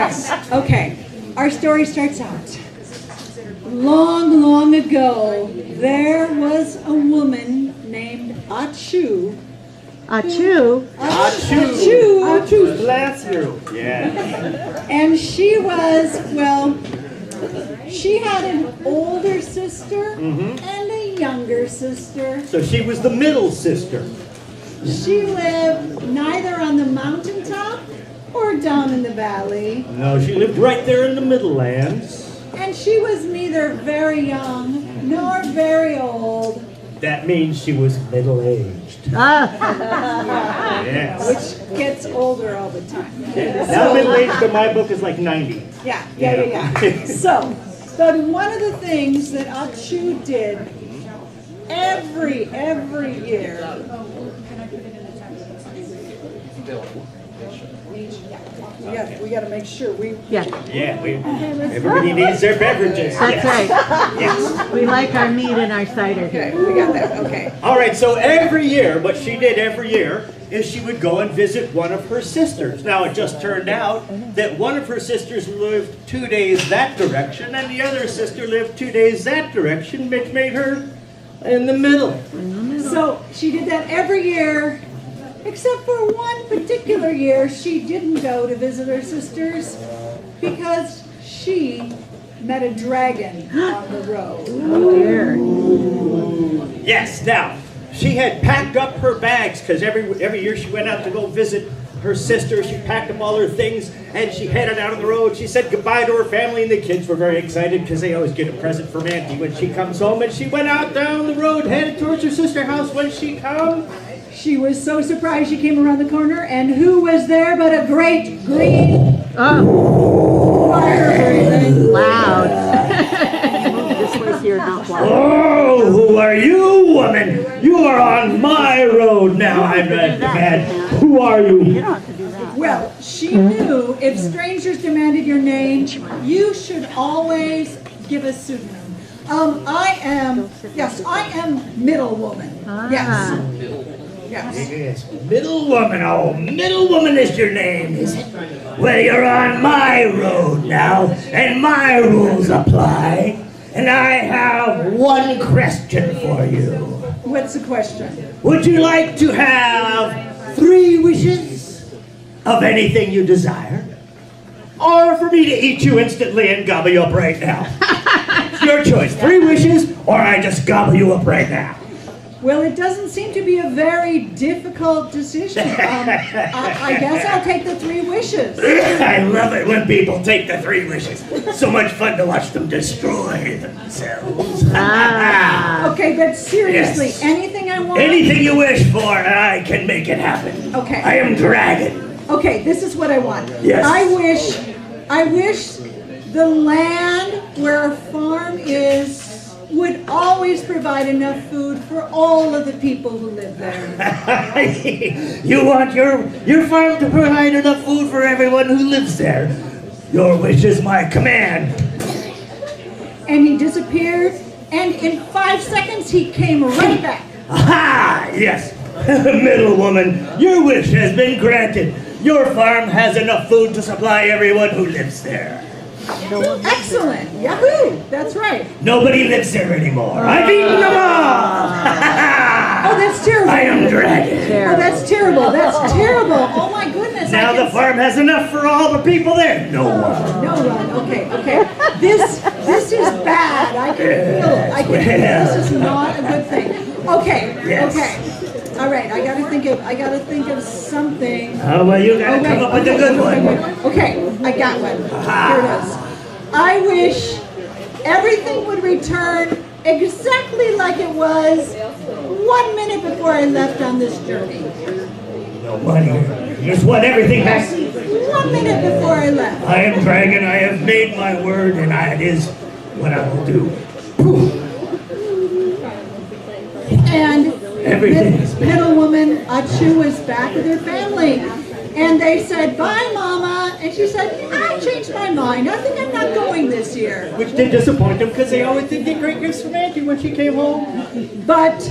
Yes. Okay. Our story starts out. Long, long ago, there was a woman named Achu. Achu? Achu. Bless you. Yeah. And she was, well, she had an older sister and a younger sister. So she was the middle sister. She lived neither on the mountaintop or down in the valley. No, she lived right there in the middle lands. And she was neither very young nor very old. That means she was middle-aged. Yes. Which gets older all the time. Now middle-aged in my book is like 90. Yeah. So, but one of the things that Achu did every year. We got to make sure we. Yeah. Yeah, everybody needs their beverages. That's right. Yes. We like our mead and our cider Okay, here. we got that. Okay. All right, so every year, what she did every year is she would go and visit one of her sisters. Now, it just turned out that one of her sisters lived 2 days that direction, and the other sister lived 2 days that direction, which made her in the middle. So she did that every year, except for one particular year, she didn't go to visit her sisters because she met a dragon on the road. Oh dear. Yes, now, she had packed up her bags because every year she went out to go visit her sister. She packed up all her things and she headed out on the road. She said goodbye to her family, and the kids were very excited because they always get a present from Auntie when she comes home. And she went out down the road, headed towards her sister's house. When she come, She was so surprised she came around the corner, and who was there but a great green fire-breathing Loud. This was here not loud. oh, who are you, woman? You are on my road now. I'm mad. Who are you? Well, she knew if strangers demanded your name, you should always give a pseudonym. I am middle woman. Yes. Yes, middle woman. Oh, middle woman is your name, is it? Well, you're on my road now, and my rules apply. And I have one question for you. What's the question? Would you like to have 3 wishes of anything you desire? Or for me to eat you instantly and gobble you up right now? It's your choice. 3 wishes, or I just gobble you up right now. Well, it doesn't seem to be a very difficult decision. I guess I'll take the 3 wishes. I love it when people take the 3 wishes. So much fun to watch them destroy themselves. Okay, but seriously, Yes. anything I want? Anything you wish for, I can make it happen. Okay. I am dragon. Okay, this is what I want. Yes. I wish the land where our farm is would always provide enough food for all of the people who live there. You want your farm to provide enough food for everyone who lives there. Your wish is my command. And he disappeared, and in 5 seconds he came right back. Aha! Yes. Middle woman, your wish has been granted. Your farm has enough food to supply everyone who lives there. Excellent! Yahoo! That's right. Nobody lives there anymore. I've eaten them all! Oh, that's terrible. I am dragon. Oh, that's terrible. That's terrible. Oh my goodness. Now the farm has enough for all the people there. No one. No one. Okay. This is bad. I can feel it. This is not a good thing. Okay. Yes. Okay. All right. I gotta think of something. Oh, well, you gotta come up with a good one. Okay. I got one. Here it is. I wish everything would return exactly like it was 1 minute before I left on this journey. No money. You just want everything back. 1 minute before I left. I am dragon. I have made my word, and it is what I will do. And Everything is back. middle woman Achu was back with her family. And they said, bye, Mama. And she said, I changed my mind. I think I'm not going this year. Which did disappoint them because they always did get great gifts from Auntie when she came home. But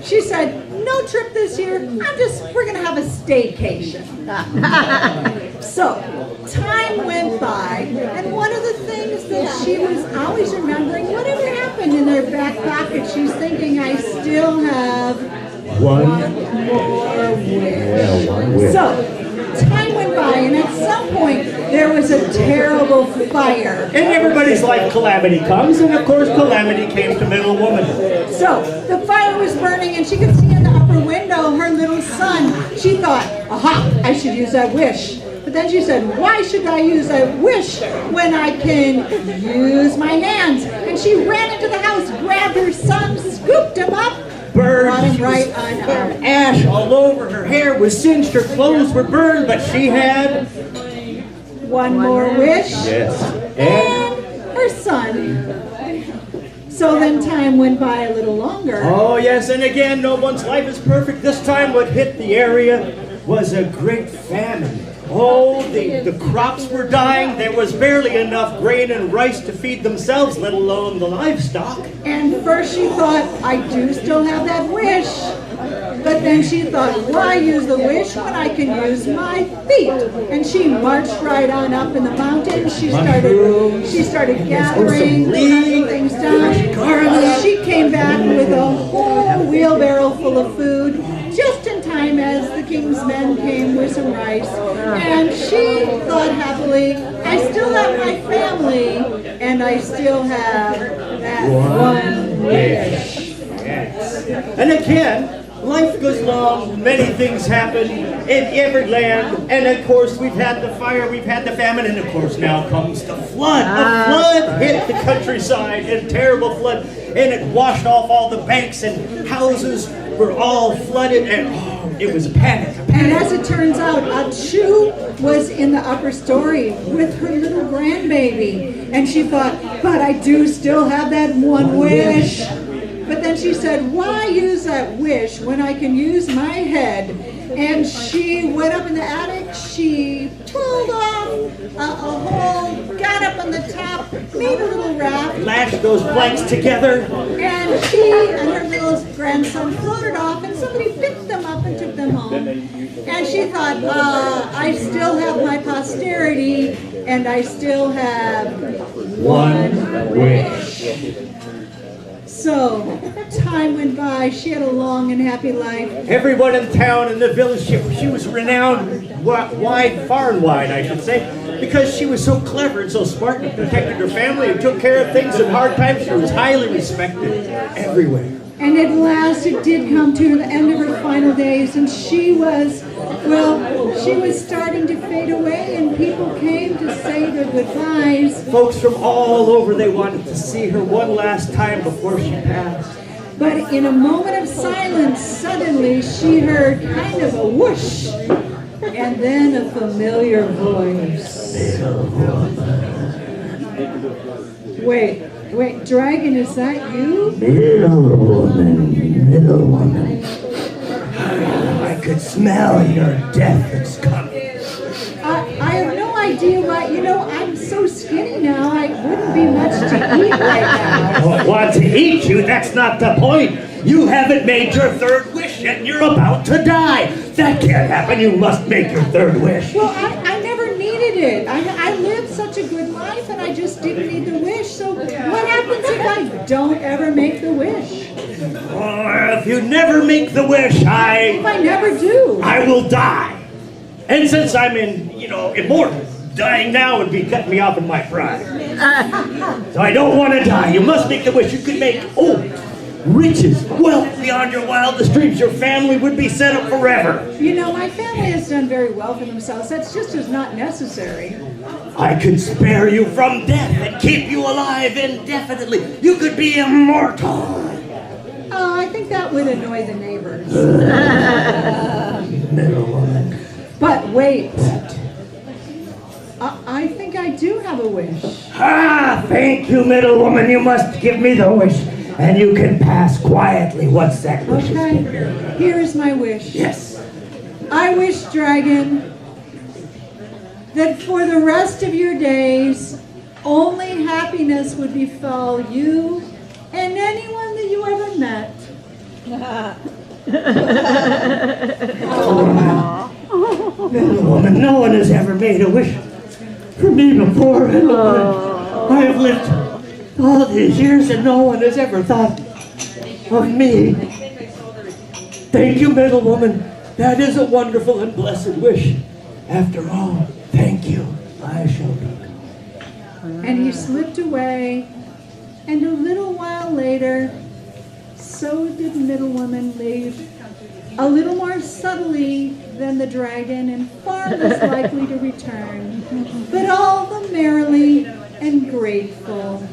she said, no trip this year. We're going to have a staycation. So, time went by. And one of the things that she was always remembering, whatever happened in their back pocket, she's thinking, I still have one more wish. So, time went by, and at some point, there was a terrible fire. In everybody's life, calamity comes, and of course, calamity came to Middle Woman. So, the fire was burning, and she could see in the upper window her little son. She thought, aha, I should use that wish. But then she said, why should I use a wish when I can use my hands? And she ran into the house, grabbed her son, scooped him up, brought him right on out. Ash all over, her hair was singed, her clothes were burned, but she had one more wish. Yes. And her son. So then time went by a little longer. Oh yes, and again, no one's life is perfect. This time what hit the area was a great famine. Oh, the crops were dying. There was barely enough grain and rice to feed themselves, let alone the livestock. And first she thought, I do still have that wish. But then she thought, why use the wish when I can use my feet? And she marched right on up in the mountains. She started gathering things down. She came back with a whole wheelbarrow full of food, just in time as the king's men came with some rice. And she thought happily, I still have my family, and I still have that one wish. Yes. And again, life goes long, many things happen in every land, and of course we've had the fire, we've had the famine, and of course now comes the flood. A flood hit the countryside, a terrible flood, and it washed off all the banks, and houses were all flooded, and it was a panic. And as it turns out, Chu was in the upper story with her little grandbaby, and she thought, but I do still have that one wish. But then she said, why use that wish when I can use my head? And she went up in the attic, she pulled off a hole, got up on the top, made a little raft. Lashed those planks together. And she and her little grandson floated off, and somebody picked them up and took them home. And she thought, I still have my posterity, and I still have one wish. So, time went by. She had a long and happy life. Everyone in town and the village, she was renowned wide, far and wide, I should say, because she was so clever and so smart and protected her family and took care of things in hard times. She was highly respected everywhere. And at last it did come to the end of her final days, and she was starting to fade away, and people came to say their goodbyes. Folks from all over, they wanted to see her one last time before she passed. But in a moment of silence, suddenly she heard kind of a whoosh, and then a familiar voice. Wait, Dragon, is that you? Middle woman. I could smell your death is coming. I have no idea why. I'm so skinny now, I wouldn't be much to eat right now. I want to eat you, that's not the point. You haven't made your third wish yet, and you're about to die. That can't happen, you must make your third wish. Well, I never needed it. I lived such a good life, and I just didn't need the wish. So what happens if I don't ever make the wish? Or if you never make the wish, If I never do? I will die. And since I'm immortal, dying now would be cutting me off in my prime. So I don't want to die. You must make the wish. You could make, riches, wealth beyond your wildest dreams. Your family would be set up forever. My family has done very well for themselves. That's just as not necessary. I could spare you from death and keep you alive indefinitely. You could be immortal. Oh, I think that would annoy the neighbors. Middle woman. But wait. I think I do have a wish. Thank you, middle woman. You must give me the wish. And you can pass quietly once that wish is Okay, given. here's my wish. Yes. I wish, Dragon, that for the rest of your days, only happiness would befall you and anyone that you ever met. Middle woman, no one has ever made a wish for me before, middle woman. I have lived all these years and no one has ever thought of me. Thank you, middle woman. That is a wonderful and blessed wish. After all, thank you. I shall be. And he slipped away, and a little while later, so did Middle Woman leave, a little more subtly than the dragon and far less likely to return, but all the merrily and grateful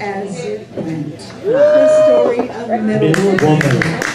as it went. The story of Middle Woman.